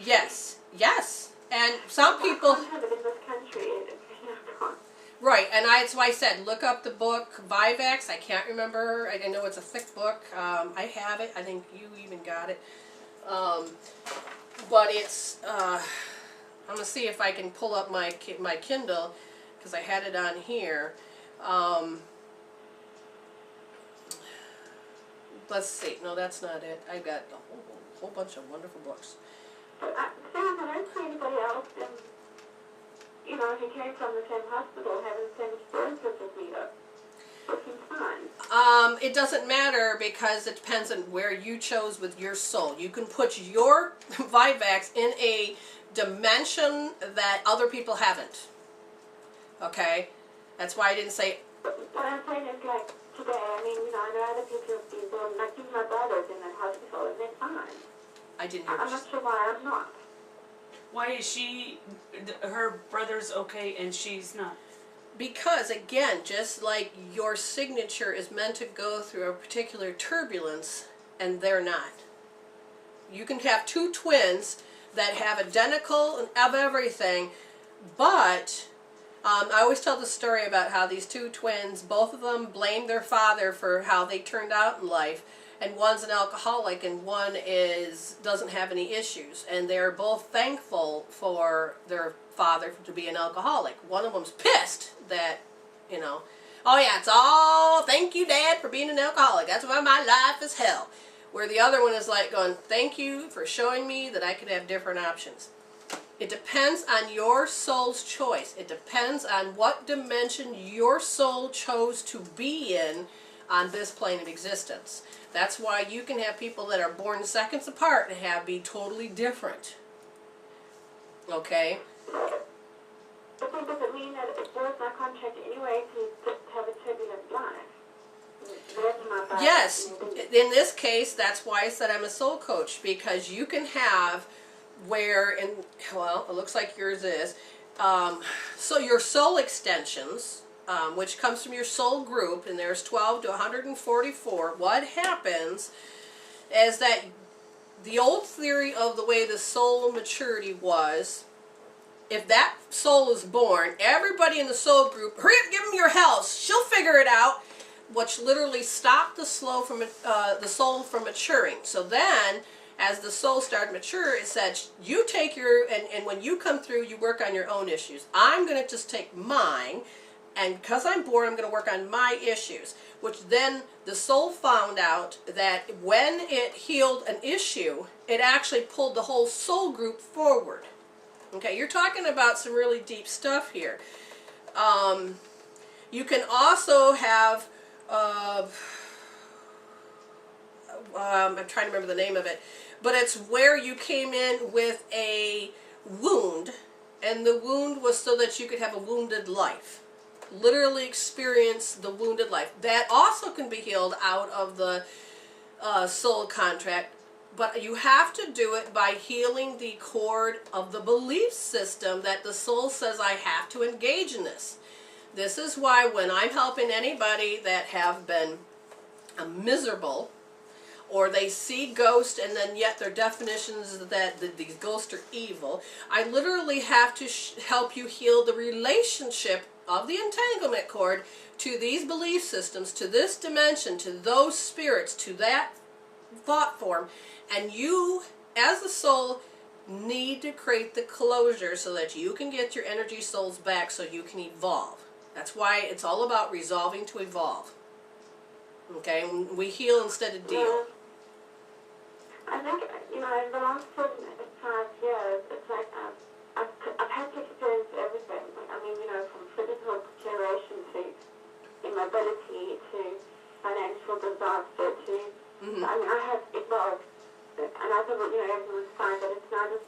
Yes, yes. And some people... I can't have it in this country. Right, and that's why I said, look up the book, Vivax. I can't remember. I know it's a thick book. I have it. I think you even got it. But it's... I'm going to see if I can pull up my Kindle, because I had it on here. Let's see. No, that's not it. I've got a whole bunch of wonderful books. But I don't see anybody else in, you know, who came from the same hospital having the same experiences as me, though. It seems fine. It doesn't matter, because it depends on where you chose with your soul. You can put your Vivax in a dimension that other people haven't. Okay? That's why I didn't say... But what I'm saying is, like, today, I mean, you know, I know other people have been born, like even my brother's in that hospital, and they're fine. I didn't hear I'm not sure why I'm not. Why is her brother's okay and she's not? Because, again, just like your signature is meant to go through a particular turbulence, and they're not. You can have two twins that have identical of everything, but I always tell the story about how these two twins, both of them blamed their father for how they turned out in life, and one's an alcoholic and one doesn't have any issues, and they're both thankful for their father to be an alcoholic. One of them's pissed that, you know, oh yeah, it's all thank you, Dad, for being an alcoholic. That's why my life is hell. Where the other one is like going, thank you for showing me that I could have different options. It depends on your soul's choice. It depends on what dimension your soul chose to be in on this plane of existence. That's why you can have people that are born seconds apart and be totally different. Okay? But then does it mean that it was my contract anyway to have a turbulent life? Yes. In this case, that's why I said I'm a soul coach, because you can have where, well, it looks like yours is, so your soul extensions, which comes from your soul group, and there's 12 to 144, what happens is that the old theory of the way the soul maturity was, if that soul is born, everybody in the soul group, hurry up, give them your house, she'll figure it out, which literally stopped the soul from maturing. So then, as the soul started to mature, it said, you take your, and when you come through, you work on your own issues. I'm going to just take mine, and because I'm born, I'm going to work on my issues. Which then the soul found out that when it healed an issue, it actually pulled the whole soul group forward. Okay, you're talking about some really deep stuff here. You can also have, I'm trying to remember the name of it, but it's where you came in with a wound, and the wound was so that you could have a wounded life. Literally experience the wounded life. That also can be healed out of the soul contract, but you have to do it by healing the cord of the belief system that the soul says, I have to engage in this. This is why when I'm helping anybody that have been miserable, or they see ghosts and then yet their definitions that these ghosts are evil, I literally have to help you heal the relationship of the entanglement cord to these belief systems, to this dimension, to those spirits, to that thought form. And you, as a soul, need to create the closure so that you can get your energy souls back so you can evolve. That's why it's all about resolving to evolve. Okay? We heal instead of deal. I think, you know, in the last 5 years, it's like I've had to experience everything. I mean, you know, from physical deterioration to immobility to financial disaster to, I mean, I have evolved. And I thought, you know, everything was fine, but it's now just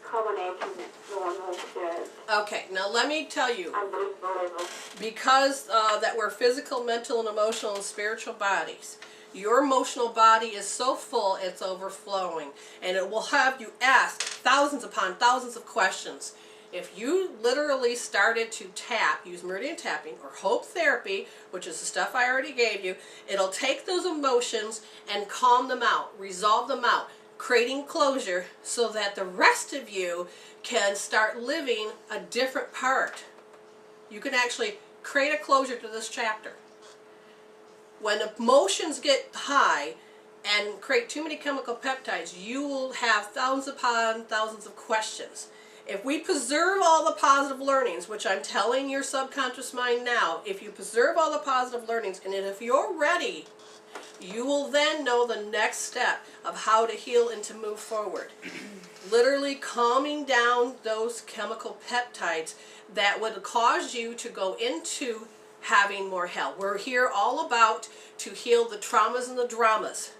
culminating more and more periods. Okay, now let me tell you, Unbelievable level. because that we're physical, mental, and emotional and spiritual bodies, your emotional body is so full it's overflowing, and it will have you ask thousands upon thousands of questions. If you literally started to use meridian tapping or hope therapy, which is the stuff I already gave you, it'll take those emotions and calm them out, resolve them out. creating closure so that the rest of you can start living a different part. You can actually create a closure to this chapter. When emotions get high and create too many chemical peptides, you will have thousands upon thousands of questions. If we preserve all the positive learnings, which I'm telling your subconscious mind now, if you preserve all the positive learnings, and if you're ready, you will then know the next step of how to heal and to move forward. Literally calming down those chemical peptides that would cause you to go into having more hell. We're here all about to heal the traumas and the dramas,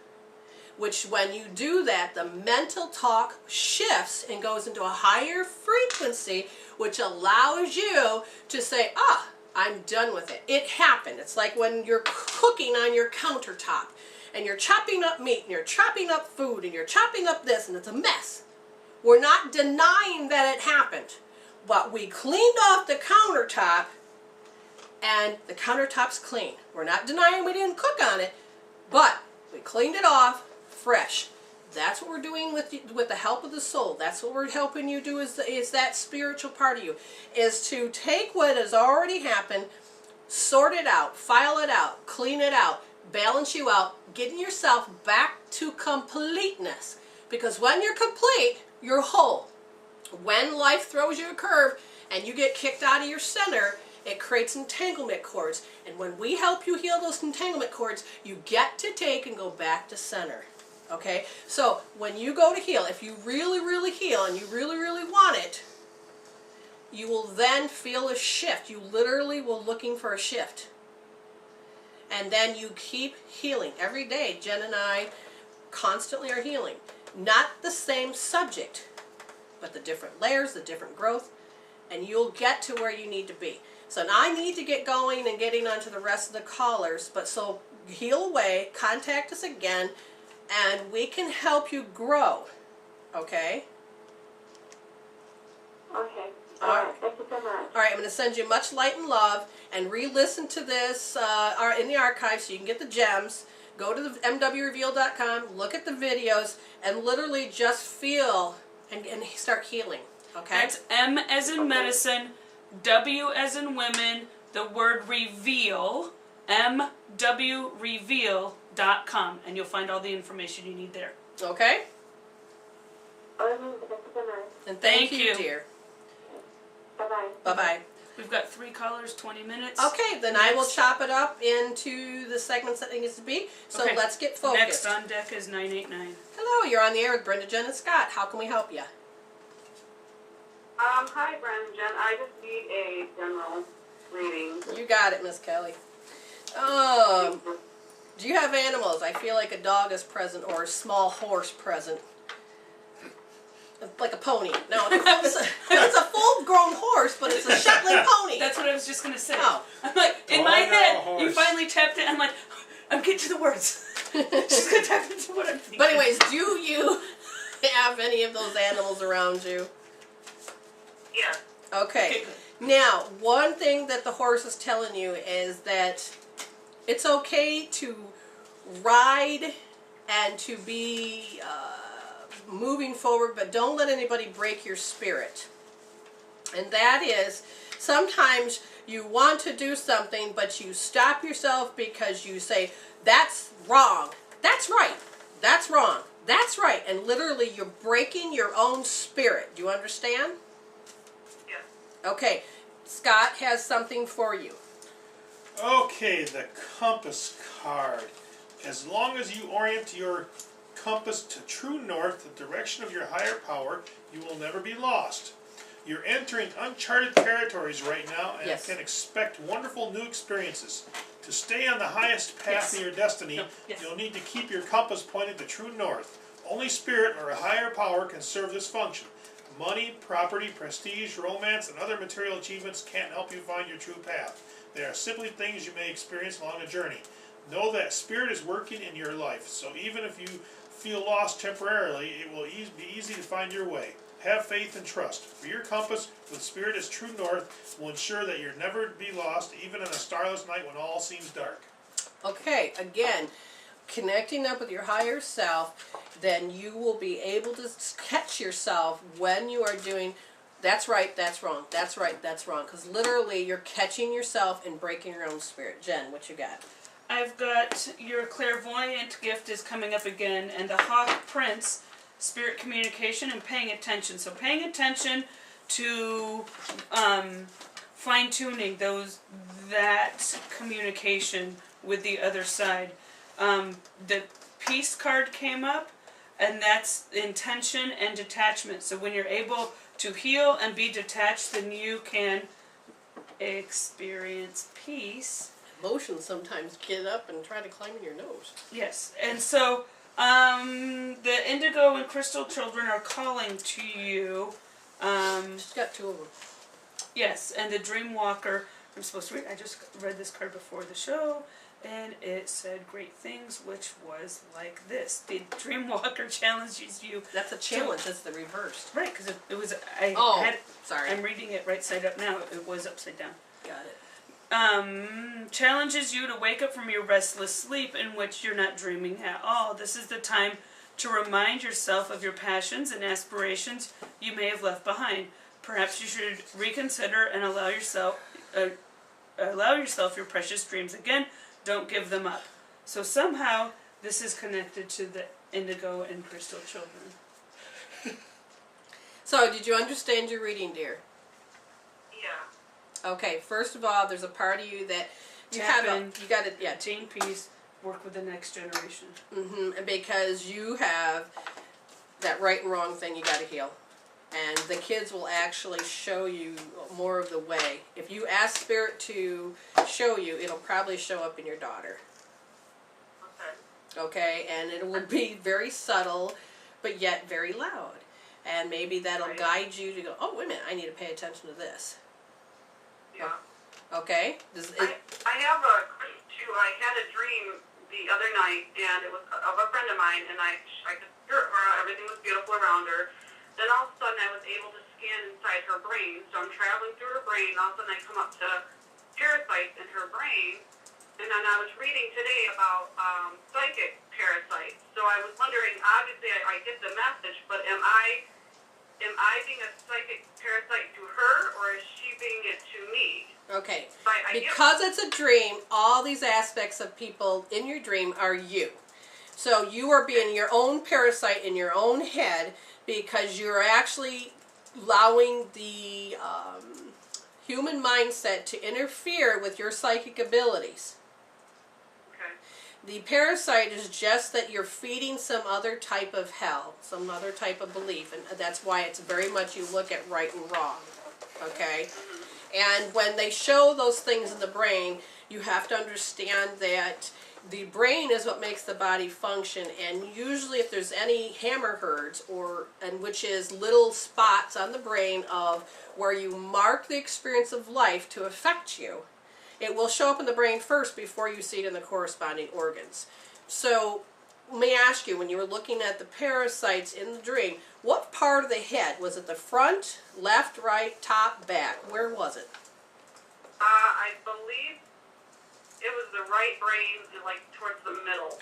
which when you do that, the mental talk shifts and goes into a higher frequency, which allows you to say, I'm done with it. It happened. It's like when you're cooking on your countertop and you're chopping up meat and you're chopping up food and you're chopping up this and it's a mess. We're not denying that it happened, but we cleaned off the countertop and the countertop's clean. We're not denying we didn't cook on it, but we cleaned it off fresh. That's what we're doing with the help of the soul. That's what we're helping you do is that spiritual part of you, is to take what has already happened, sort it out, file it out, clean it out, balance you out, getting yourself back to completeness. Because when you're complete, you're whole. When life throws you a curve and you get kicked out of your center, it creates entanglement cords. And when we help you heal those entanglement cords, you get to take and go back to center. Okay? So when you go to heal, if you really, really heal and you really, really want it, you will then feel a shift. You literally will looking for a shift. And then you keep healing. Every day, Jen and I constantly are healing. Not the same subject, but the different layers, the different growth, and you'll get to where you need to be. So now I need to get going and getting on to the rest of the callers, but so heal away, contact us again, and we can help you grow, okay? Okay. All right. Thank you so much. All right, I'm going to send you much light and love, and re-listen to this in the archive so you can get the gems. Go to the mwreveal.com, look at the videos, and literally just feel and start healing, okay? That's M as in medicine, W as in women, the word reveal, mwreveal.com, and you'll find all the information you need there. Okay? Thank you so much. And thank Thank you, you. dear. Bye-bye. Bye-bye. We've got 3 callers, 20 minutes. Okay, then I will chop it up into the segments that it needs to be. So Okay. let's get focused. Next on deck is 989. Hello, you're on the air with Brenda, Jen, and Scott. How can we help you? Hi, Brenda and Jen. I just need a general reading. You got it, Miss Kelly. Do you have animals? I feel like a dog is present or a small horse present. Like a pony. No, it's a full-grown horse, but it's a Shetland pony. That's what I was just going to say. Oh. I'm like, in Dog my or head, horse? you finally tapped it. I'm like, I'm getting to the words. She's going to tap into what I'm thinking. But anyways, do you have any of those animals around you? Yeah. Okay. Now, one thing that the horse is telling you is that it's okay to ride and to be moving forward, but don't let anybody break your spirit. And that is, sometimes you want to do something, but you stop yourself because you say, that's wrong, that's right, that's wrong, that's right, and literally you're breaking your own spirit. Do you understand? Yeah. Okay, Scott has something for you. Okay, the compass card. As long as you orient your compass to true north, the direction of your higher power, you will never be lost. You're entering uncharted territories right now and Yes. can expect wonderful new experiences. To stay on the highest path Yes. to your destiny, Yes. you'll need to keep your compass pointed to true north. Only spirit or a higher power can serve this function. Money, property, prestige, romance, and other material achievements can't help you find your true path. They are simply things you may experience along the journey. Know that spirit is working in your life, so even if you feel lost temporarily, it will be easy to find your way. Have faith and trust. For your compass, with spirit as true north, will ensure that you'll never be lost, even on a starless night when all seems dark. Okay, again, connecting up with your higher self, then you will be able to catch yourself when you are doing, that's right, that's wrong, that's right, that's wrong. Because literally you're catching yourself and breaking your own spirit. Jen, what you got? I've got your clairvoyant gift is coming up again, and the Hawk Prince, spirit communication and paying attention. So paying attention to fine-tuning that communication with the other side. The peace card came up, and that's intention and detachment. So when you're able to heal and be detached, then you can experience peace. Emotions sometimes get up and try to climb in your nose. Yes, and so the indigo and crystal children are calling to you. She's got two of them. Yes, and the dream walker, I'm supposed to read, I just read this card before the show, and it said great things, which was like this. The dream walker challenges you. That's a challenge, that's the reversed. Right, because it was, Sorry. I'm reading it right side up now, it was upside down. Got it. Challenges you to wake up from your restless sleep in which you're not dreaming at all. This is the time to remind yourself of your passions and aspirations you may have left behind. Perhaps you should reconsider and allow yourself your precious dreams again. Don't give them up. So somehow this is connected to the indigo and crystal children. So, did you understand your reading, dear? Yeah. Okay, first of all, there's a part of you that you got to, yeah, Attain peace, work with the next generation. because you have that right and wrong thing you got to heal. And the kids will actually show you more of the way. If you ask Spirit to show you, it'll probably show up in your daughter. Okay. Okay, and it will be very subtle, but yet very loud. And maybe that'll Right. guide you to go, oh, wait a minute, I need to pay attention to this. Yeah. Okay? I have a question too. I had a dream the other night, and it was of a friend of mine, and I could hear her. Everything was beautiful around her. Then all of a sudden, I was able to scan inside her brain. So I'm traveling through her brain. All of a sudden, I come up to parasites in her brain, and then I was reading today about psychic parasites. So I was wondering. Obviously, I get the message, but am I being a psychic parasite to her, or is she being it to me? Okay. I Because it's a dream, all these aspects of people in your dream are you. So you are being your own parasite in your own head because you're actually allowing the human mindset to interfere with your psychic abilities. Okay. The parasite is just that you're feeding some other type of hell, some other type of belief, and that's why it's very much you look at right and wrong, okay? And when they show those things in the brain, you have to understand that the brain is what makes the body function, and usually if there's any hammerheads, and which is little spots on the brain of where you mark the experience of life to affect you, it will show up in the brain first before you see it in the corresponding organs. So, let me ask you, when you were looking at the parasites in the dream, what part of the head? Was it the front, left, right, top, back? Where was it? I believe it was the right brain, like towards the middle.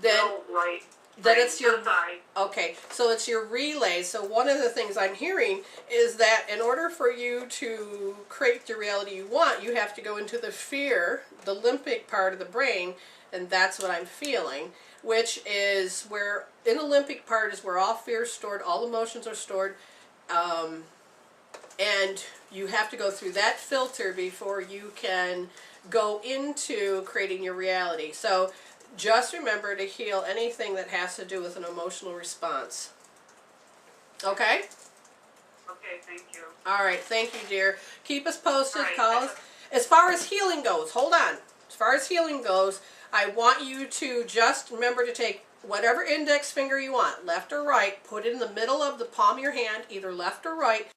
Then, Middle right. then brain, it's your side. okay. So it's your relay. So one of the things I'm hearing is that in order for you to create the reality you want, you have to go into the fear, the limbic part of the brain, and that's what I'm feeling. Which is where in the limbic part is where all fear is stored, all emotions are stored, and you have to go through that filter before you can go into creating your reality. So just remember to heal anything that has to do with an emotional response. Okay? Okay, thank you. All right, thank you, dear. Keep us posted, All right. call us. As far as healing goes, hold on. As far as healing goes, I want you to just remember to take whatever index finger you want, left or right, put it in the middle of the palm of your hand, either left or right,